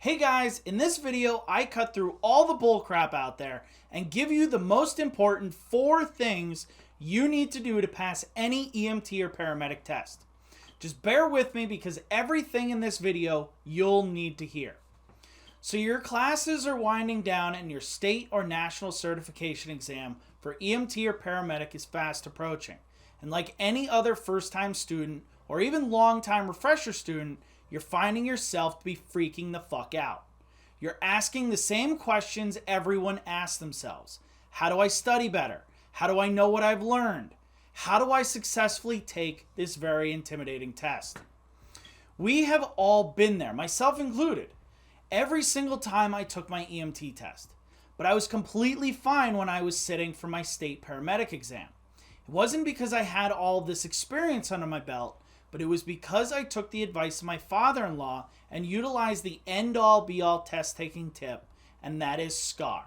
Hey guys, in this video, I cut through all the bullcrap out there and give you the most important 4 things you need to do to pass any EMT or paramedic test. Just bear with me because everything in this video you'll need to hear. So your classes are winding down and your state or national certification exam for EMT or paramedic is fast approaching. And like any other first-time student or even long-time refresher student, you're finding yourself to be freaking the fuck out. You're asking the same questions everyone asks themselves. How do I study better? How do I know what I've learned? How do I successfully take this very intimidating test? We have all been there, myself included, every single time I took my EMT test. But I was completely fine when I was sitting for my state paramedic exam. It wasn't because I had all of this experience under my belt, but it was because I took the advice of my father-in-law and utilized the end-all be-all test-taking tip, and that is S.C.A.R.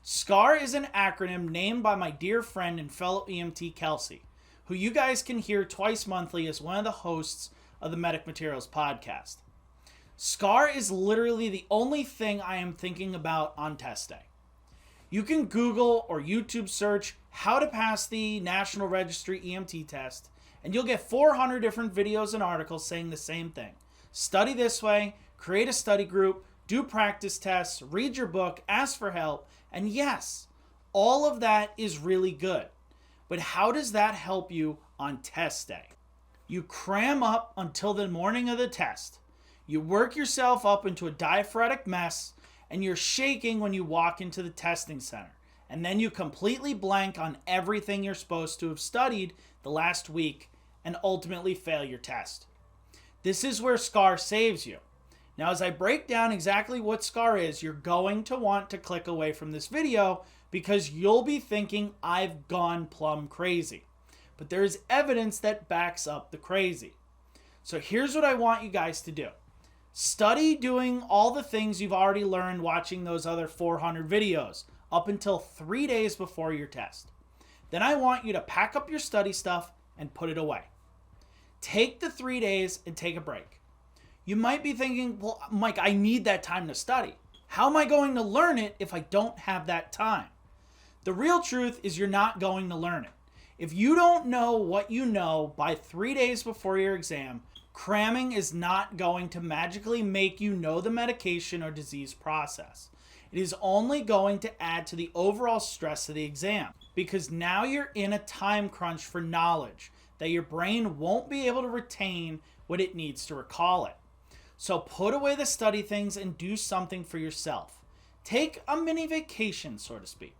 S.C.A.R is an acronym named by my dear friend and fellow EMT Kelsey, who you guys can hear twice monthly as one of the hosts of the Medic Materials podcast. S.C.A.R is literally the only thing I am thinking about on test day. You can Google or YouTube search how to pass the National Registry EMT test, and you'll get 400 different videos and articles saying the same thing. Study this way, create a study group, do practice tests, read your book, ask for help, and yes, all of that is really good. But how does that help you on test day? You cram up until the morning of the test. You work yourself up into a diaphoretic mess, and you're shaking when you walk into the testing center. And then you completely blank on everything you're supposed to have studied the last week and ultimately fail your test. This is where S.C.A.R saves you. Now, as I break down exactly what S.C.A.R is, you're going to want to click away from this video because you'll be thinking I've gone plumb crazy. But there is evidence that backs up the crazy. So here's what I want you guys to do. Study doing all the things you've already learned watching those other 400 videos up until 3 days before your test. Then I want you to pack up your study stuff and put it away. Take the 3 days and take a break. You might be thinking, well, Mike, I need that time to study. How am I going to learn it if I don't have that time? The real truth is you're not going to learn it. If you don't know what you know by 3 days before your exam, cramming is not going to magically make you know the medication or disease process. It is only going to add to the overall stress of the exam because now you're in a time crunch for knowledge that your brain won't be able to retain what it needs to recall it. So put away the study things and do something for yourself. Take a mini vacation, so to speak.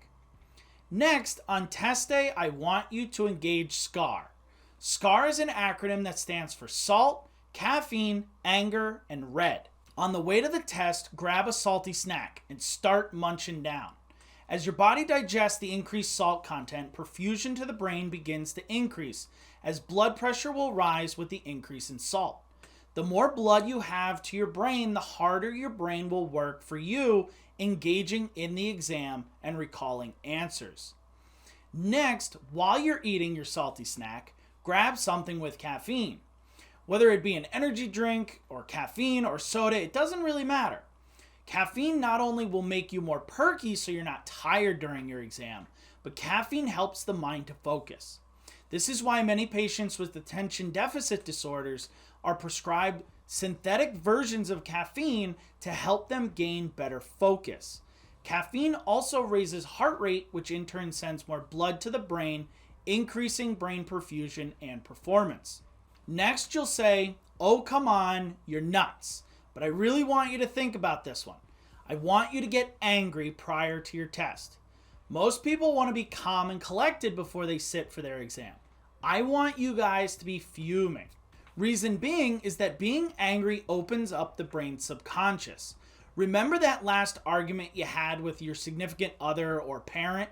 Next, on test day, I want you to engage S.C.A.R. S.C.A.R is an acronym that stands for salt, caffeine, anger, and red. On the way to the test, grab a salty snack and start munching down. As your body digests the increased salt content, perfusion to the brain begins to increase, as blood pressure will rise with the increase in salt. The more blood you have to your brain, the harder your brain will work for you engaging in the exam and recalling answers. Next, while you're eating your salty snack, grab something with caffeine. Whether it be an energy drink or caffeine or soda, it doesn't really matter. Caffeine not only will make you more perky so you're not tired during your exam, but caffeine helps the mind to focus. This is why many patients with attention deficit disorders are prescribed synthetic versions of caffeine to help them gain better focus. Caffeine also raises heart rate, which in turn sends more blood to the brain, increasing brain perfusion and performance. Next, you'll say, oh, come on, you're nuts. But I really want you to think about this one. I want you to get angry prior to your test. Most people want to be calm and collected before they sit for their exam. I want you guys to be fuming. Reason being is that being angry opens up the brain's subconscious. Remember that last argument you had with your significant other or parent?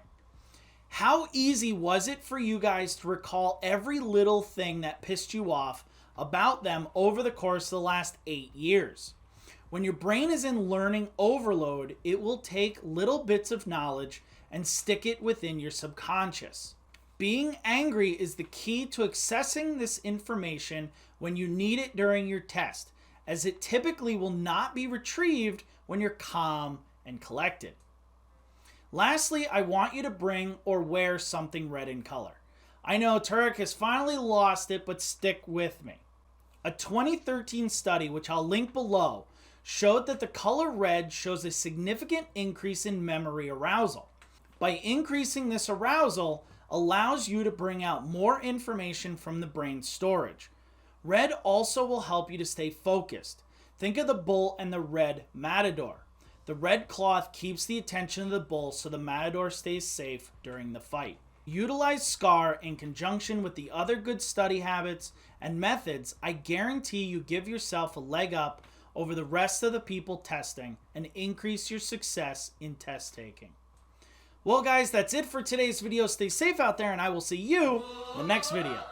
How easy was it for you guys to recall every little thing that pissed you off about them over the course of the last 8 years? When your brain is in learning overload, it will take little bits of knowledge and stick it within your subconscious. Being angry is the key to accessing this information when you need it during your test, as it typically will not be retrieved when you're calm and collected. Lastly, I want you to bring or wear something red in color. I know Turek has finally lost it, but stick with me. A 2013 study, which I'll link below, showed that the color red shows a significant increase in memory arousal. By increasing this arousal, allows you to bring out more information from the brain storage. Red also will help you to stay focused. Think of the bull and the red matador. The red cloth keeps the attention of the bull so the matador stays safe during the fight. Utilize S.C.A.R in conjunction with the other good study habits and methods. I guarantee you give yourself a leg up over the rest of the people testing and increase your success in test taking. Well guys, that's it for today's video. Stay safe out there and I will see you in the next video.